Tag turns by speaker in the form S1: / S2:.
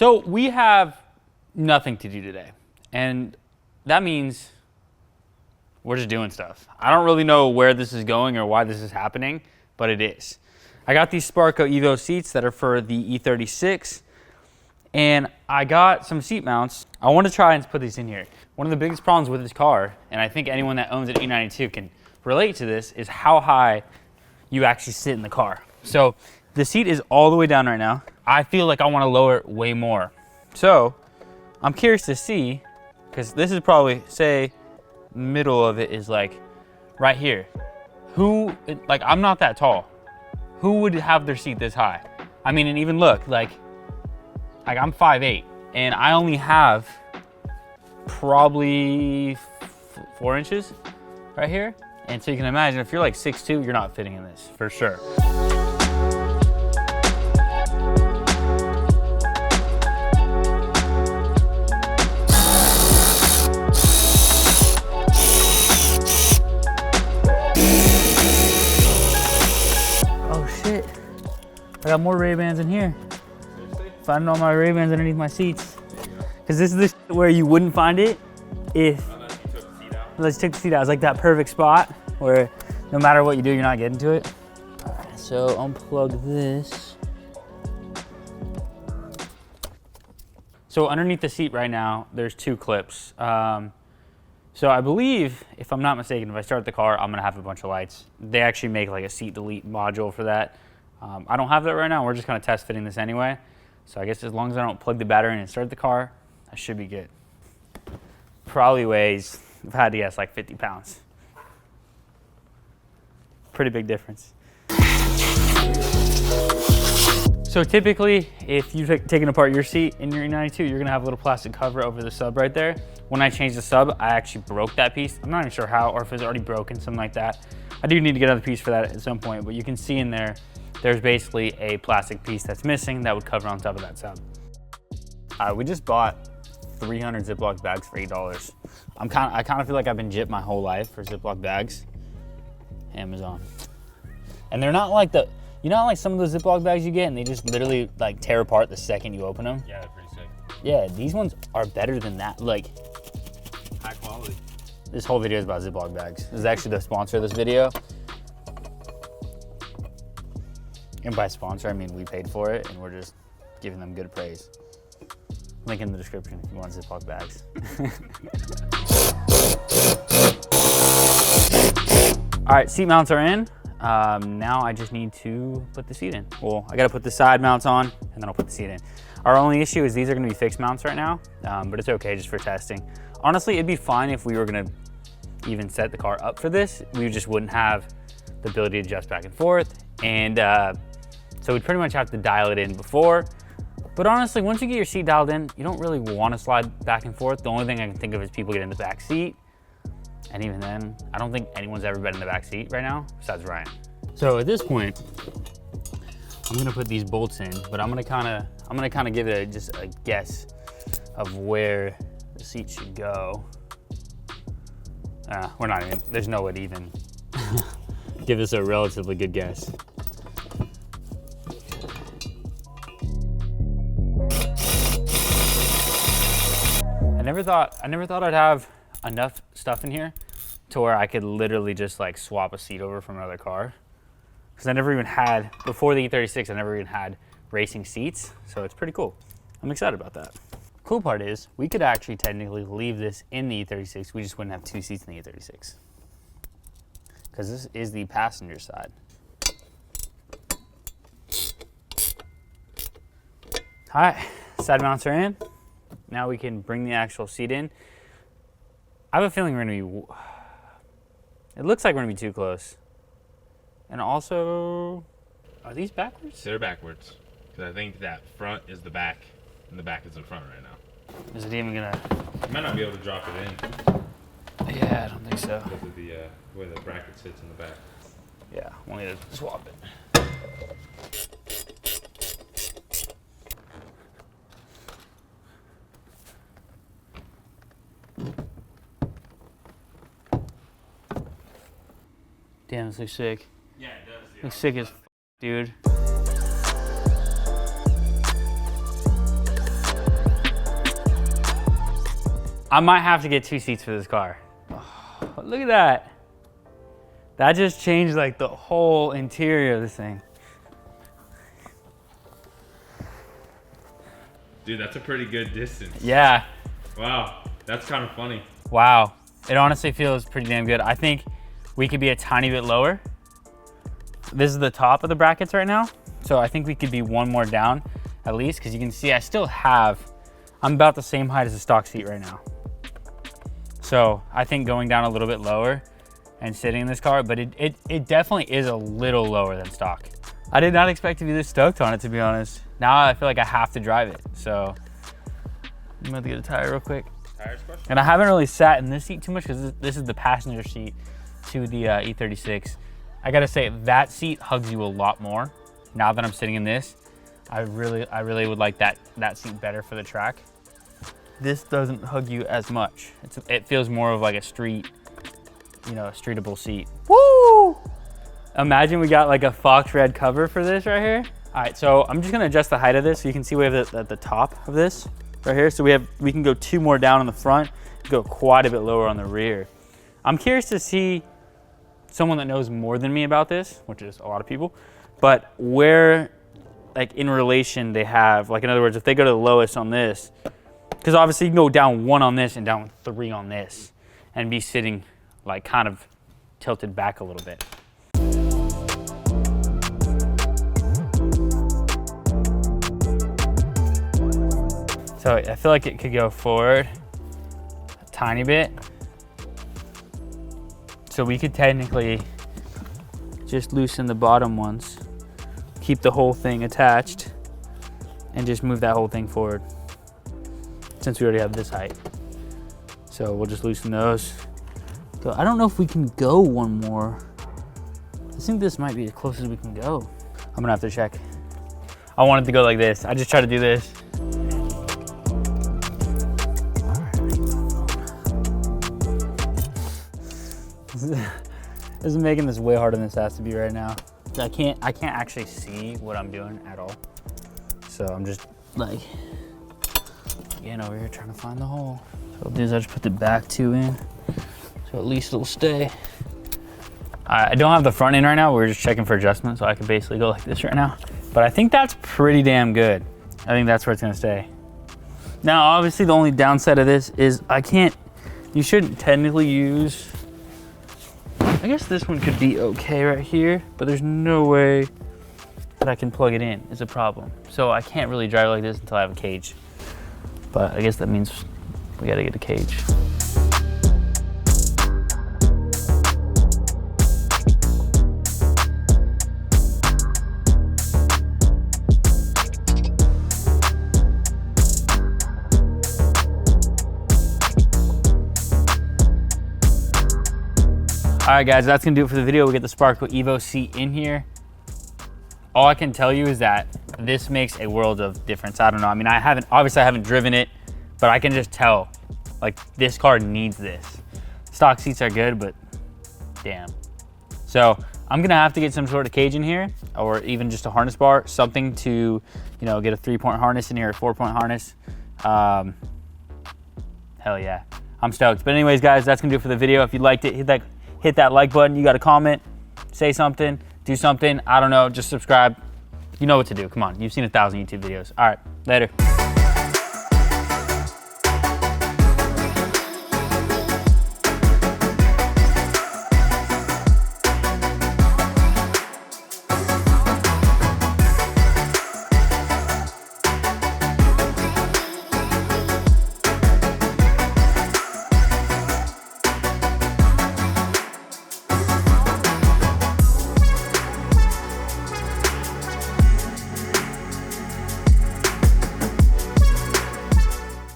S1: So we have nothing to do today, and that means we're just doing stuff. I don't really know where this is going or why this is happening, but it is. I got these Sparco Evo seats that are for the E36, and I got some seat mounts. I want to try and put these in here. One of the biggest problems with this car, and I think anyone that owns an E92 can relate to this, is how high you actually sit in the car. So the seat is all the way down right now. I feel like I want to lower it way more. So I'm curious to see, because this is probably, say, middle of it is like right here. Who, like, I'm not that tall. Who would have their seat this high? I mean, and even look, like I'm 5'8", and I only have probably 4 inches right here. And so you can imagine if you're like 6'2", you're not fitting in this for sure. I got more Ray-Bans in here. Finding all my Ray-Bans underneath my seats. Because this is the where you wouldn't find it if unless you took the seat out. It's like that perfect spot where no matter what you do, you're not getting to it. All right, so unplug this. So underneath the seat right now, there's 2 clips. So I believe, if I'm not mistaken, if I start the car, I'm gonna have a bunch of lights. They actually make like a seat delete module for that. I don't have that right now. We're just kind of test fitting this anyway. So I guess as long as I don't plug the battery in and start the car, I should be good. Probably weighs, if I had to guess, like 50 pounds. Pretty big difference. So typically, if you've taken apart your seat in your E92, you're gonna have a little plastic cover over the sub right there. When I changed the sub, I actually broke that piece. I'm not even sure how, or if it's already broken, something like that. I do need to get another piece for that at some point, but you can see in there, there's basically a plastic piece that's missing that would cover on top of that sub. We just bought 300 Ziploc bags for $8. I kind of feel like I've been gypped my whole life for Ziploc bags. Amazon. And they're not like the, you know, like some of those Ziploc bags you get and they just literally like tear apart the second you open them?
S2: Yeah, they're pretty sick.
S1: Yeah, these ones are better than that. Like,
S2: high quality.
S1: This whole video is about Ziploc bags. This is actually the sponsor of this video. And by sponsor, I mean we paid for it and we're just giving them good praise. Link in the description if you want Ziploc bags. All right, seat mounts are in. Now I just need to put the seat in. Well, I gotta put the side mounts on and then I'll put the seat in. Our only issue is these are gonna be fixed mounts right now, but it's okay just for testing. Honestly, it'd be fine if we were gonna even set the car up for this. We just wouldn't have the ability to adjust back and forth. And so we'd pretty much have to dial it in before. But honestly, once you get your seat dialed in, you don't really want to slide back and forth. The only thing I can think of is people get in the back seat. And even then, I don't think anyone's ever been in the back seat right now, besides Ryan. So at this point, I'm gonna put these bolts in, but I'm gonna kind of give it just a guess of where the seat should go. We're not even, there's no way to even give this a relatively good guess. I never thought I'd have enough stuff in here to where I could literally just like swap a seat over from another car. Because I never even had, before the E36, I never even had racing seats. So it's pretty cool. I'm excited about that. Cool part is we could actually technically leave this in the E36. We just wouldn't have 2 seats in the E36. Because this is the passenger side. All right, side mounts are in. Now we can bring the actual seat in. I have a feeling we're gonna be, it looks like we're gonna be too close. And also, are these backwards?
S2: They're backwards. Because I think that front is the back, and the back is the front right now.
S1: Is it even gonna?
S2: You might not be able to drop it in.
S1: Yeah, I don't think so.
S2: Because of the way the bracket sits in the back.
S1: Yeah, we'll need to swap it. Damn, this looks sick.
S2: Yeah, it does, dude.
S1: Looks sick as f, dude. I might have to get 2 seats for this car. Oh, look at that. That just changed like the whole interior of this thing.
S2: Dude, that's a pretty good distance.
S1: Yeah.
S2: Wow, that's kind of funny.
S1: Wow. It honestly feels pretty damn good. I think we could be a tiny bit lower. This is the top of the brackets right now. So I think we could be one more down at least, because you can see I still have, I'm about the same height as the stock seat right now. So I think going down a little bit lower and sitting in this car, but it definitely is a little lower than stock. I did not expect to be this stoked on it, to be honest. Now I feel like I have to drive it. So I'm about to get a tire real quick.
S2: Tires question?
S1: And I haven't really sat in this seat too much because this is the passenger seat to the E36. I gotta say, that seat hugs you a lot more. Now that I'm sitting in this, I really would like that seat better for the track. This doesn't hug you as much. It feels more of like a street, you know, a streetable seat. Woo! Imagine we got like a fox red cover for this right here. All right, so I'm just gonna adjust the height of this so you can see we have it at the top of this right here. So we can go 2 more down on the front, go quite a bit lower on the rear. I'm curious to see someone that knows more than me about this, which is a lot of people, but where, like in relation they have, like in other words, if they go to the lowest on this, because obviously you can go down 1 on this and down 3 on this and be sitting like kind of tilted back a little bit. So I feel like it could go forward a tiny bit. So we could technically just loosen the bottom ones, keep the whole thing attached, and just move that whole thing forward, since we already have this height. So we'll just loosen those. So I don't know if we can go 1 more. I think this might be as close as we can go. I'm gonna have to check. I wanted to go like this. I just tried to do this. This is making this way harder than this has to be right now. I can't actually see what I'm doing at all. So I'm just like, again, over here trying to find the hole. So I'll do is I just put the back 2 in, so at least it'll stay. I don't have the front in right now. We're just checking for adjustment, so I can basically go like this right now. But I think that's pretty damn good. I think that's where it's gonna stay. Now, obviously the only downside of this is you shouldn't technically use, I guess this one could be okay right here, but there's no way that I can plug it in is a problem. So I can't really drive like this until I have a cage. But I guess that means we gotta get a cage. All right, guys, that's gonna do it for the video. We get the Sparco Evo seat in here. All I can tell you is that this makes a world of difference. I don't know. I mean, obviously I haven't driven it, but I can just tell, like, this car needs this. Stock seats are good, but damn. So I'm gonna have to get some sort of cage in here, or even just a harness bar, something to, you know, get a 3-point harness in here, a 4-point harness. Hell yeah, I'm stoked. But anyways, guys, that's gonna do it for the video. If you liked it, hit that like button. You got a comment, say something, do something. I don't know, just subscribe. You know what to do. Come on, you've seen 1,000 YouTube videos. All right, later.